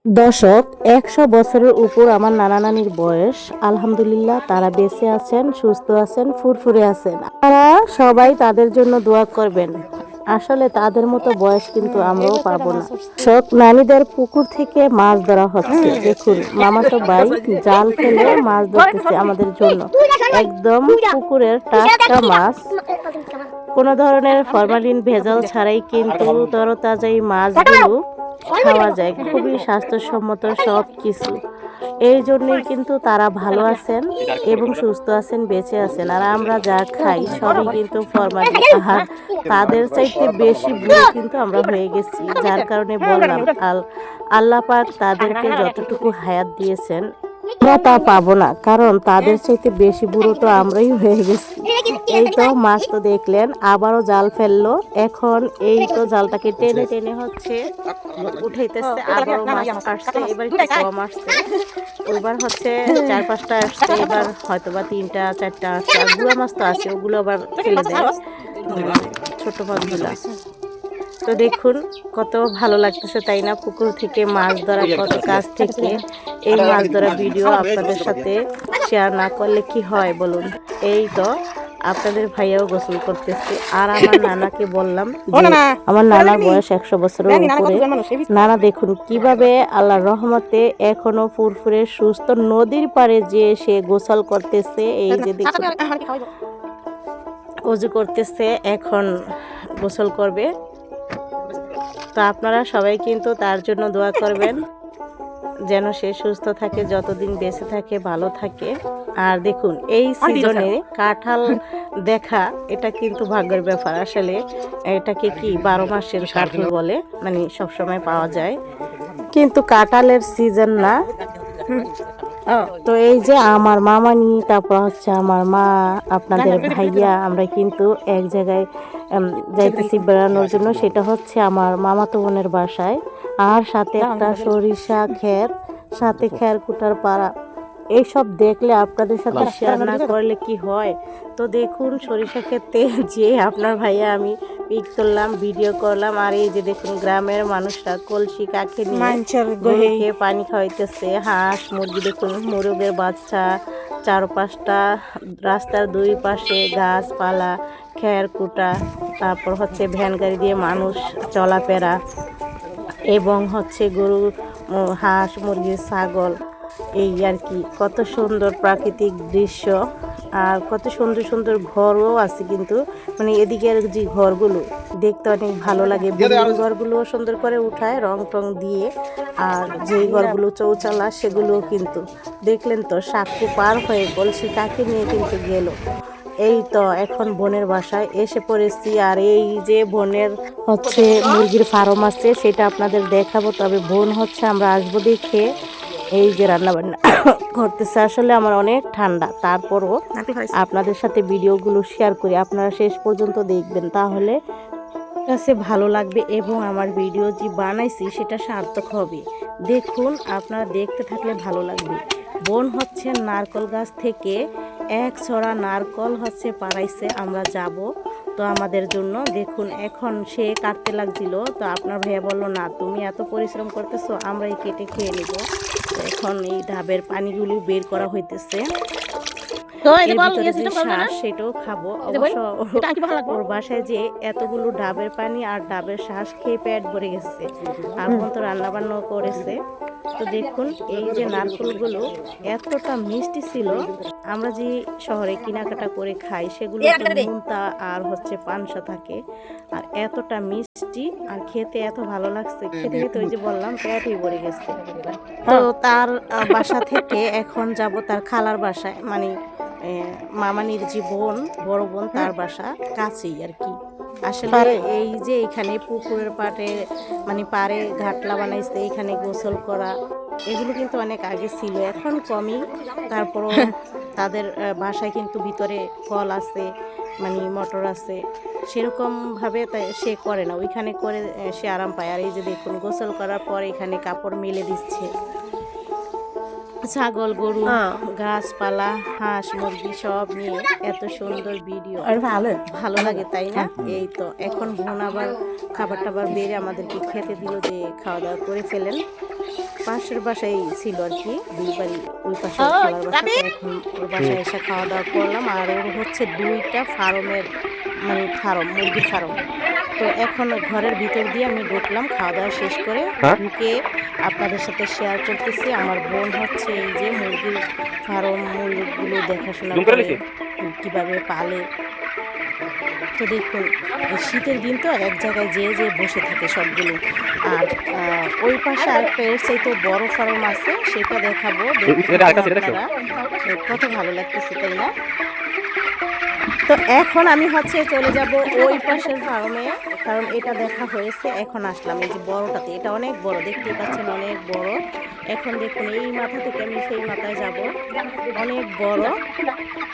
দশক ১০০ বছরের উপর আমার নানা নানির বয়স। আলহামদুলিল্লাহ তারা বেঁচে আছেন, সুস্থ আছেন, ফুরফুরে আছেন। তারা সবাই তাদের জন্য দোয়া করবেন। আসলে তাদের মতো বয়স কিন্তু আমরাও পাবো না। সব নানীদের পুকুর থেকে মাছ ধরা হচ্ছে। দেখুন মামাতো ভাই জাল ফেলে মাছ ধরতেছে আমাদের জন্য। একদম পুকুরের টাটকা মাছ, কোনো ধরনের ফরমালিন ভেজাল ছাড়াই কিন্তু তরতাজা এই মাছগুলো খাওয়া যায়। খুবই স্বাস্থ্যসম্মত সব কিছু। এই জন্যই কিন্তু তারা ভালো আছেন এবং সুস্থ আছেন, বেঁচে আছেন। আর আমরা যা খাই সবই কিন্তু ফরমালিন। আর তাদের চাইতে বেশি বুড়ো কিন্তু আমরা হয়ে গেছি। যার কারণে বললাম আল্লাহ পাক তাদেরকে যতটুকু হায়াত দিয়েছেন আমরা তা পাবো না, কারণ তাদের চাইতে বেশি বুড়ো তো আমরাই হয়ে গেছি। এই তো মাছ তো দেখলেন, আবারও জাল ফেললো। এখন এই তো জালটাকে টেনে টেনে হচ্ছে উঠাইতেছে। আবারও মাছ আসছে, এবার একটু কম আসছে। ওইবার হচ্ছে ৪-৫টা আসছে, এবার হয়তো বা ৩টা-৪টা আসছে। আর গুঁড়া মাছ তো আছে, ওগুলো আবার ফেলে দেয় ছোট মাছগুলো। তো দেখুন কত ভালো লাগতেছে তাই না? পুকুর থেকে মাছ ধরা, কত কাছ থেকে এই মাছ ধরা ভিডিও আপনাদের সাথে শেয়ার না করলে কি হয় বলুন। এই তো আপনাদের ভাইয়াও গোসল করতেছে। আর আমার নানাকে বললাম যে আমার নানার বয়স ১০০ বছরের উপরে। নানা দেখুন কিভাবে আল্লাহর রহমতে এখনো ফুরফুরে সুস্থ নদীর পাড়ে যে সে গোসল করতেছে। এই যে দেখুন অজু করতেছে, এখন গোসল করবে। তো আপনারা সবাই কিন্তু তার জন্য দোয়া করবেন যেন সে সুস্থ থাকে, যতদিন বেঁচে থাকে, ভালো থাকে। আর দেখুন এই সিজনে কাঁঠাল দেখা এটা কিন্তু ভাগ্যের ব্যাপার। আসলে এটাকে কি ১২ মাসের কাঁঠাল বলে, মানে সবসময় পাওয়া যায়, কিন্তু কাঁঠালের সিজন না। তো এই যে আমার মামানি, তারপর হচ্ছে আমার মা, আপনাদের ভাইয়া, আমরা কিন্তু এক জায়গায় যাইতেছি বেড়ানোর জন্য। সেটা হচ্ছে আমার মামাতো বোনের বাসায়। আর সাথে একটা সরিষা ক্ষেত, সাথে খেরকুটার পাড়া। এইসব দেখলে আপনাদের সাথে শেয়ার না করলে কি হয়। তো দেখুন সরিষা ক্ষেতে যে আপনার ভাইয়া আমি পিক তুললাম, ভিডিও করলাম। আর এই যে দেখুন গ্রামের মানুষরা কলসি কাকে নিয়ে পানি খাওয়াইতেছে। হাঁস মুরগি, দেখুন মোরগের বাচ্চা, ৪-৫টা, রাস্তার দুই পাশে গাছপালা, খেরকুটা, তারপর হচ্ছে ভ্যান গাড়ি দিয়ে মানুষ চলাফেরা, এবং হচ্ছে গরু, হাঁস মুরগি, ছাগল। এই আর কি, কত সুন্দর প্রাকৃতিক দৃশ্য। আর কত সুন্দর সুন্দর ঘরও আছে কিন্তু, মানে এদিকের যে ঘরগুলো দেখতে অনেক ভালো লাগে। বিল্ডিং ঘরগুলোও সুন্দর করে উঠায় রং টং দিয়ে। আর যেই ঘরগুলো চৌচালা সেগুলোও কিন্তু দেখলেন তো, সাক্ষু পার হয়ে কলসি কাকে নিয়ে কিন্তু গেল। এই তো এখন বোনের বাসায় এসে পড়েছি। আর এই যে বোনের হচ্ছে মুরগির ফার্ম আছে, সেটা আপনাদের দেখাবো। তবে বোন হচ্ছে আমরা আসবো দেখে এই যে রান্না বান্না করতেছে। আসলে আমার অনেক ঠান্ডা, তারপরও আপনাদের সাথে ভিডিওগুলো শেয়ার করি। আপনারা শেষ পর্যন্ত দেখবেন, তাহলে কাছে ভালো লাগবে এবং আমার ভিডিও যে বানাইছি সেটা সার্থক হবে। দেখুন আপনারা দেখতে থাকলে ভালো লাগবে। বোন হচ্ছে নারকল গাছ থেকে এক ছড়া নারকল হচ্ছে পাড়াইছে, আমরা যাব তো আমাদের জন্য। দেখুন এখন সে কাটতে লাগছিল, তো আপনার ভাইয়া বললো না তুমি এত পরিশ্রম করতেছো, আমরা এই কেটে খেয়ে নেব। তো এখন এই ডাবের পানিগুলো বের করা হইতেছে। সেটাও খাবো অবশ্য। ওর বাসায় যে এতগুলো ডাবের পানি আর ডাবের শ্বাস খেয়ে পেট ভরে গেছে। এখন তো রান্না বান্নাও করেছে। তো দেখুন এই যে নারকেলগুলো এতটা মিষ্টি ছিল, আমরা যে শহরে কেনাকাটা করে খাই সেগুলো নুনতা আর হচ্ছে পানসা থাকে, আর এতটা মিষ্টি আর খেতে এত ভালো লাগছে। খেতে খেতে ওই যে বললাম পেটই ভরে গেছে। তো তার বাসা থেকে এখন যাব তার খালার বাসায়, মানে মামানির যে বোন, বড় বোন, তার বাসা কাছেই আর কি। আসলে এই যে এখানে পুকুরের পাড়ে, মানে পাড়ে ঘাটলা বানাইছে, এখানে গোসল করা, এগুলো কিন্তু অনেক আগে ছিল, এখন কমই। তারপরও তাদের বাসায় কিন্তু ভিতরে কল আছে, মানে মোটর আছে, সেরকমভাবে তাই সে করে না, ওইখানে করে সে আরাম পায়। আর এই যে দেখুন গোসল করার পর এখানে কাপড় মেলে দিচ্ছে। ছাগল, গরু, গাছপালা, হাঁস মুরগি সব নিয়ে এত সুন্দর ভিডিও, আর ভালো লাগে তাই না? এই তো এখন বোন আবার খাবার টাবার বেড়ে আমাদেরকে খেতে দিল যে খাওয়া দাওয়া করে ফেলেন। পাশের বাসায় ছিল আর কি, দুই বাড়ি ওই পাশে খাওয়ার বাসা। এখন ওর বাসায় এসে খাওয়া দাওয়া করলাম। আর ওর হচ্ছে 2টা ফার্মের মানে ফার্ম, মুরগির ফার্ম। তো এখন ঘরের ভিতর দিয়ে আমি ঢুকলাম খাওয়া দাওয়া শেষ করে, ঢুকে আপনাদের সাথে শেয়ার করতেছি। আমার বোন হচ্ছে এই যে মুরগির ফার্ম, মুরগিগুলো দেখাশোনা করে কীভাবে পালে। তো দেখুন শীতের দিন তো এক জায়গায় যে বসে থাকে সবগুলো। আর ওই পাশে আরেকটা এর চাইতে বড় ফার্ম আছে, সেটা দেখাবো। আপনারা কত ভালো লাগতেছে তাই না? তো এখন আমি হচ্ছে চলে যাব ওই পাশের ফার্মে, কারণ এটা দেখা হয়েছে। এখন আসলাম এই যে বড়টাতে, এটা অনেক বড়, দেখতেই পাচ্ছেন অনেক বড়। এখন দেখুন এই মাথা থেকে আমি সেই মাথায় যাব, অনেক বড়।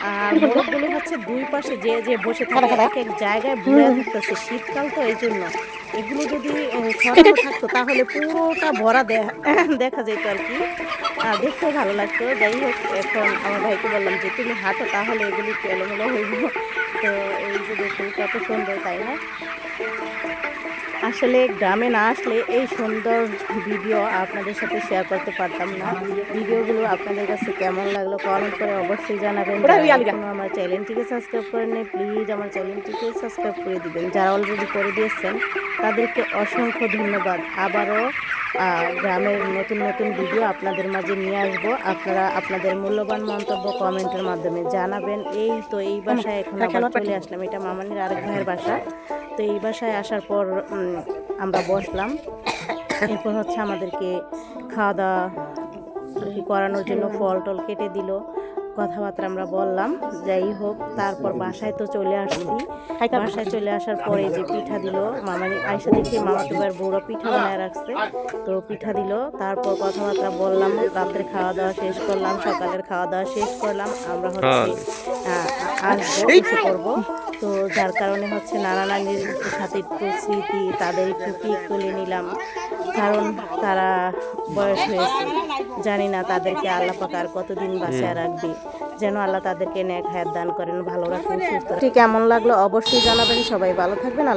আর মোরগগুলো হচ্ছে দুই পাশে যে বসে থাকে, এক এক জায়গায় ঘুরে থাকতেছে। শীতকাল তো এই জন্য এগুলো যদি ছড়ানো থাকতো তাহলে পুরোটা ভরা দেখা যেত আর কি, আর দেখতেও ভালো লাগতো। যাই হোক, এখন আমার ভাইকে বললাম যে তুমি হাঁটো, তাহলে এগুলি এলোমেলো হইব। তো এই যে দেখুন কত সুন্দর, তাই না? আসলে গ্রামে না আসলে এই সুন্দর ভিডিও আপনাদের সাথে শেয়ার করতে পারতাম না। ভিডিওগুলো আপনাদের কাছে কেমন লাগলো কমেন্ট করে অবশ্যই জানাবেন। আমার চ্যানেলটিকে সাবস্ক্রাইব করে নেই, প্লিজ আমার চ্যানেলটিকে সাবস্ক্রাইব করে দিবেন। যারা অলরেডি করে দিয়েছেন তাদেরকে অসংখ্য ধন্যবাদ। আবারও গ্রামের নতুন নতুন ভিডিও আপনাদের মাঝে নিয়ে আসবো। আপনারা আপনাদের মূল্যবান মন্তব্য কমেন্টের মাধ্যমে জানাবেন। এই তো এই বাসায় এখন আবার চলে আসলাম, এটা মামানির আরেক ভাইয়ের বাসা। তো এই বাসায় আসার পর আমরা বসলাম। এরপর হচ্ছে আমাদেরকে খাওয়া দাওয়া করানোর জন্য ফল টল কেটে দিল, কথাবার্তা আমরা বললাম। যাই হোক, তারপর বাসায় তো চলে আসছি। বাসায় চলে আসার পরে যে পিঠা দিল, মামানি আয়সা দেখে মামাতো ভাইয়ের বউরা পিঠা বানায় রাখছে, তো পিঠা দিল। তারপর কথাবার্তা বললাম, রাত্রে খাওয়া দাওয়া শেষ করলাম, সকালের খাওয়া দাওয়া শেষ করলাম। আমরা হচ্ছে আসবো করবো, তো যার কারণে হচ্ছে নানা নানির সাথে একটু স্মৃতি, তাদের একটু পিক তুলে নিলাম। কারণ তারা বয়স হয়েছে, জানি না তাদেরকে আল্লাহ পাক আর কতদিন বাঁচিয়ে রাখবে, যেন আল্লাহ তাদেরকে নেক হায়াত দান করেন, ভালো রাখেন, সুস্থ রাখেন। ঠিক কেমন লাগলো অবশ্যই জানাবেন। সবাই ভালো থাকবেন।